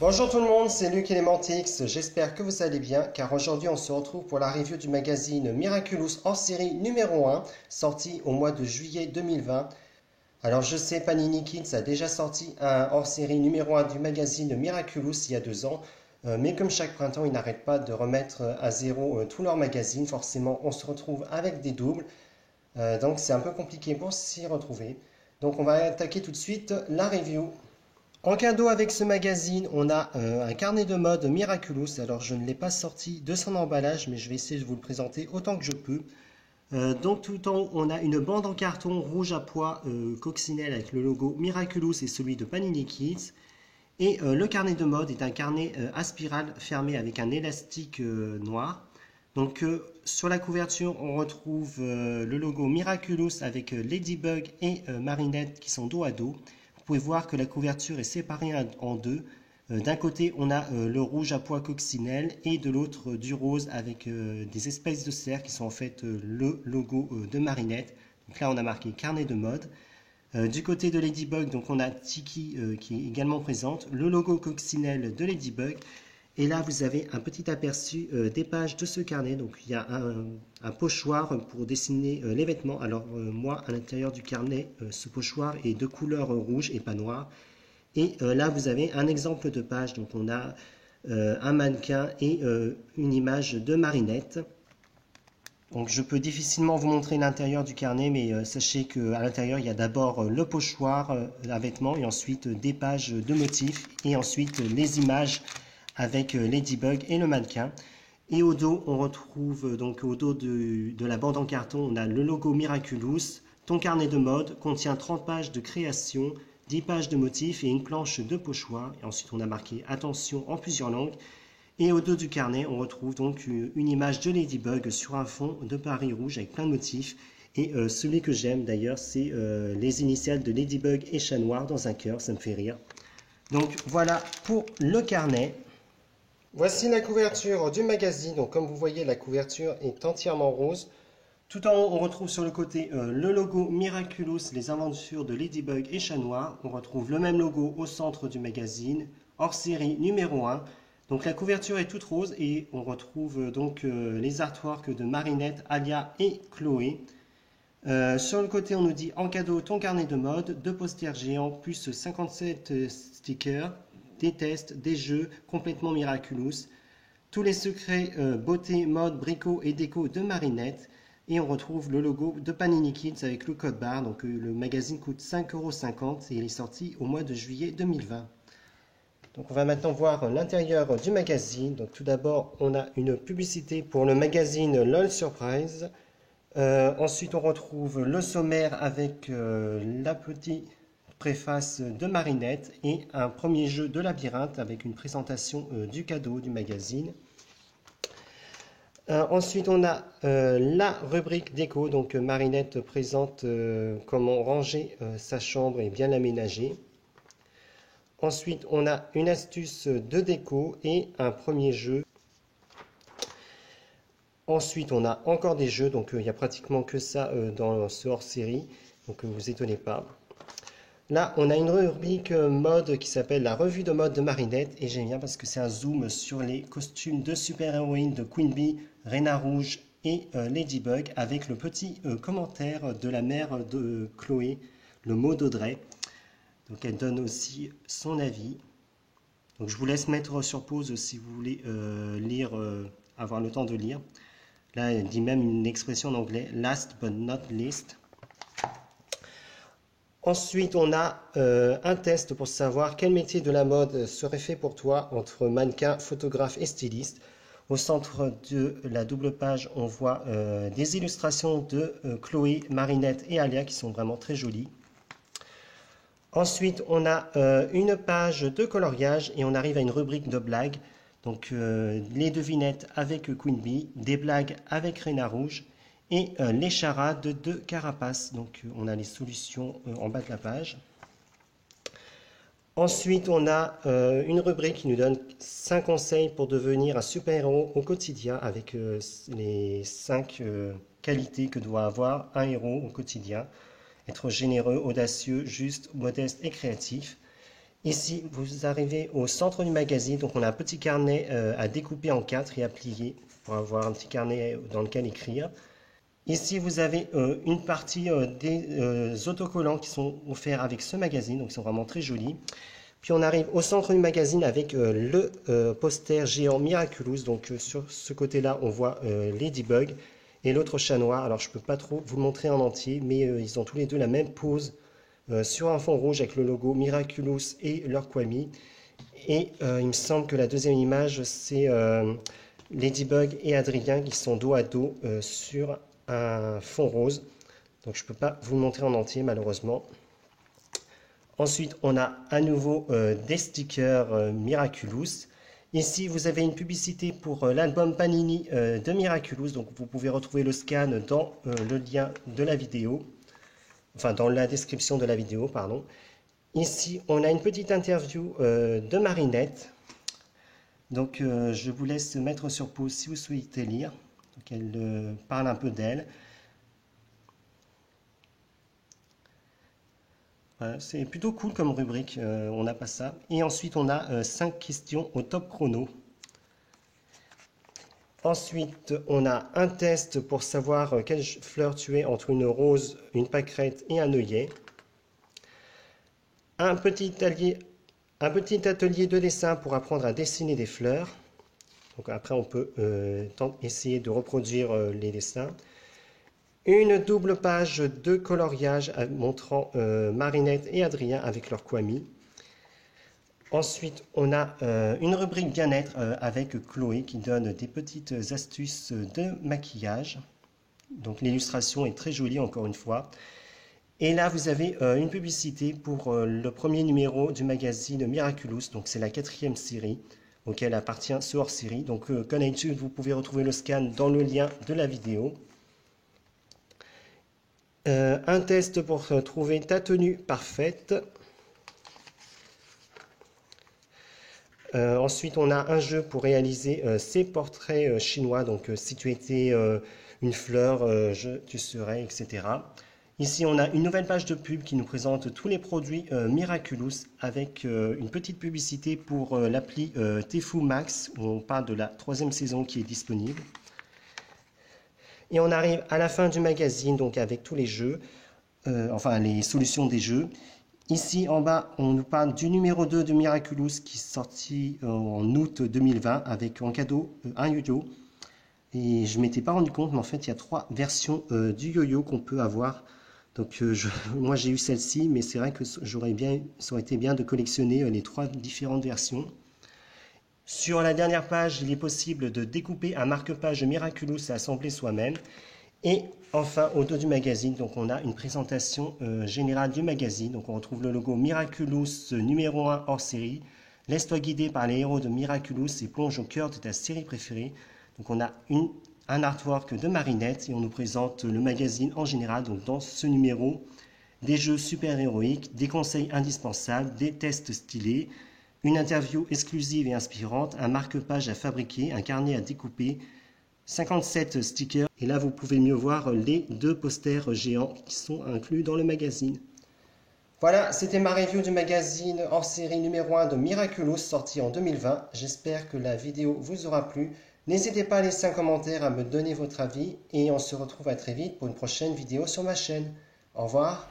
Bonjour tout le monde, c'est Luc Elementix, j'espère que vous allez bien car aujourd'hui on se retrouve pour la review du magazine Miraculous hors série numéro 1 sorti au mois de juillet 2020. Alors je sais Panini Kids a déjà sorti un hors série numéro 1 du magazine Miraculous il y a 2 ans, mais comme chaque printemps ils n'arrêtent pas de remettre à zéro tous leurs magazines, forcément on se retrouve avec des doubles, donc c'est un peu compliqué pour s'y retrouver. Donc on va attaquer tout de suite la review. En cadeau avec ce magazine, on a un carnet de mode Miraculous. Alors je ne l'ai pas sorti de son emballage, mais je vais essayer de vous le présenter autant que je peux. Donc tout en haut, on a une bande en carton rouge à pois coccinelle avec le logo Miraculous et celui de Panini Kids. Et le carnet de mode est un carnet à spirale fermé avec un élastique noir. Donc sur la couverture, on retrouve le logo Miraculous avec Ladybug et Marinette qui sont dos à dos. Vous pouvez voir que la couverture est séparée en deux. D'un côté, on a le rouge à pois coccinelle et de l'autre du rose avec des espèces de cercles qui sont en fait le logo de Marinette. Donc là, on a marqué carnet de mode. Du côté de Ladybug, donc on a Tiki qui est également présente, le logo coccinelle de Ladybug. Et là, vous avez un petit aperçu des pages de ce carnet. Donc, il y a un pochoir pour dessiner les vêtements. Alors, moi, à l'intérieur du carnet, ce pochoir est de couleur rouge et pas noir. Et là, vous avez un exemple de page. Donc, on a un mannequin et une image de Marinette. Donc, je peux difficilement vous montrer l'intérieur du carnet, mais sachez qu'à l'intérieur, il y a d'abord le pochoir à vêtements et ensuite des pages de motifs et ensuite les images avec Ladybug et le mannequin. Et au dos, on retrouve donc au dos de la bande en carton, on a le logo Miraculous. Ton carnet de mode contient 30 pages de création, 10 pages de motifs et une planche de pochoir. Et ensuite, on a marqué attention en plusieurs langues. Et au dos du carnet, on retrouve donc une image de Ladybug sur un fond de Paris rouge avec plein de motifs. Et celui que j'aime d'ailleurs, c'est les initiales de Ladybug et Chat Noir dans un cœur, ça me fait rire. Donc voilà pour le carnet. Voici la couverture du magazine. Donc, comme vous voyez, la couverture est entièrement rose. Tout en haut, on retrouve sur le côté le logo Miraculous, les aventures de Ladybug et Chat Noir. On retrouve le même logo au centre du magazine, hors série numéro 1. Donc la couverture est toute rose et on retrouve donc les artworks de Marinette, Alia et Chloé. Sur le côté, on nous dit en cadeau ton carnet de mode, 2 posters géants plus 57 stickers. Des tests, des jeux complètement miraculous, tous les secrets beauté, mode, bricot et déco de Marinette. Et on retrouve le logo de Panini Kids avec le code barre. Donc le magazine coûte 5,50 € et il est sorti au mois de juillet 2020. Donc on va maintenant voir l'intérieur du magazine. Donc tout d'abord, on a une publicité pour le magazine LOL Surprise. Ensuite, on retrouve le sommaire avec la petite préface de Marinette et un premier jeu de labyrinthe avec une présentation du cadeau du magazine. Ensuite, on a la rubrique déco. Donc, Marinette présente comment ranger sa chambre et bien l'aménager. Ensuite, on a une astuce de déco et un premier jeu. Ensuite, on a encore des jeux. Donc, il n'y a pratiquement que ça dans ce hors-série. Donc, ne vous étonnez pas. Là, on a une rubrique mode qui s'appelle la revue de mode de Marinette et j'aime bien parce que c'est un zoom sur les costumes de super-héroïnes de Queen Bee, Reina Rouge et Ladybug avec le petit commentaire de la mère de Chloé, le mot d'Audrey. Donc elle donne aussi son avis. Donc je vous laisse mettre sur pause si vous voulez lire, avoir le temps de lire. Là, elle dit même une expression en anglais, last but not least. Ensuite, on a un test pour savoir quel métier de la mode serait fait pour toi entre mannequin, photographe et styliste. Au centre de la double page, on voit des illustrations de Chloé, Marinette et Alia qui sont vraiment très jolies. Ensuite, on a une page de coloriage et on arrive à une rubrique de blagues. Donc, les devinettes avec Queen Bee, des blagues avec Reina Rouge et les charades de Carapace. Donc on a les solutions en bas de la page. Ensuite, on a une rubrique qui nous donne 5 conseils pour devenir un super-héros au quotidien avec les 5 qualités que doit avoir un héros au quotidien. Être généreux, audacieux, juste, modeste et créatif. Ici, vous arrivez au centre du magazine, donc on a un petit carnet à découper en 4 et à plier pour avoir un petit carnet dans lequel écrire. Ici, vous avez une partie des autocollants qui sont offerts avec ce magazine, donc ils sont vraiment très jolis. Puis on arrive au centre du magazine avec le poster géant Miraculous. Donc sur ce côté-là, on voit Ladybug et l'autre chat noir. Alors je ne peux pas trop vous le montrer en entier, mais ils ont tous les deux la même pose sur un fond rouge avec le logo Miraculous et leur Kwami. Et il me semble que la deuxième image, c'est Ladybug et Adrien qui sont dos à dos sur un fond rose. Donc je ne peux pas vous le montrer en entier malheureusement. Ensuite, on a à nouveau des stickers Miraculous. Ici, vous avez une publicité pour l'album Panini de Miraculous. Donc, vous pouvez retrouver le scan dans le lien de la vidéo. Enfin, dans la description de la vidéo, pardon. Ici, on a une petite interview de Marinette. Donc, je vous laisse mettre sur pause si vous souhaitez lire. Donc, elle parle un peu d'elle. Voilà, c'est plutôt cool comme rubrique, on n'a pas ça. Et ensuite, on a 5 questions au top chrono. Ensuite, on a un test pour savoir quelle fleur tu es entre une rose, une pâquerette et un œillet. Un petit atelier de dessin pour apprendre à dessiner des fleurs. Donc après, on peut essayer de reproduire les dessins. Une double page de coloriage montrant Marinette et Adrien avec leur Kwami. Ensuite, on a une rubrique bien-être avec Chloé qui donne des petites astuces de maquillage. Donc l'illustration est très jolie encore une fois. Et là, vous avez une publicité pour le premier numéro du magazine Miraculous. Donc c'est la 4e série auquel appartient ce hors-série. Donc comme d'habitude, vous pouvez retrouver le scan dans le lien de la vidéo. Un test pour trouver ta tenue parfaite. Ensuite, on a un jeu pour réaliser ces portraits chinois. Donc, si tu étais une fleur, tu serais, etc. Ici, on a une nouvelle page de pub qui nous présente tous les produits Miraculous avec une petite publicité pour l'appli Tfue Max où on parle de la 3e saison qui est disponible. Et on arrive à la fin du magazine, donc avec tous les jeux, enfin les solutions des jeux. Ici en bas, on nous parle du numéro 2 de Miraculous qui est sorti en août 2020 avec en cadeau un yo-yo. Et je ne m'étais pas rendu compte, mais en fait il y a 3 versions du yo-yo qu'on peut avoir. Donc moi j'ai eu celle-ci, mais c'est vrai que ça aurait été bien de collectionner les 3 différentes versions. Sur la dernière page, il est possible de découper un marque-page Miraculous et assembler soi-même. Et enfin, au dos du magazine, donc on a une présentation générale du magazine. Donc on retrouve le logo Miraculous numéro 1 hors série. Laisse-toi guider par les héros de Miraculous et plonge au cœur de ta série préférée. Donc on a un artwork de Marinette et on nous présente le magazine en général. Donc dans ce numéro, des jeux super-héroïques, des conseils indispensables, des tests stylés, une interview exclusive et inspirante, un marque-page à fabriquer, un carnet à découper, 57 stickers. Et là, vous pouvez mieux voir les 2 posters géants qui sont inclus dans le magazine. Voilà, c'était ma review du magazine hors série numéro 1 de Miraculous sorti en 2020. J'espère que la vidéo vous aura plu. N'hésitez pas à laisser un commentaire, à me donner votre avis et on se retrouve à très vite pour une prochaine vidéo sur ma chaîne. Au revoir.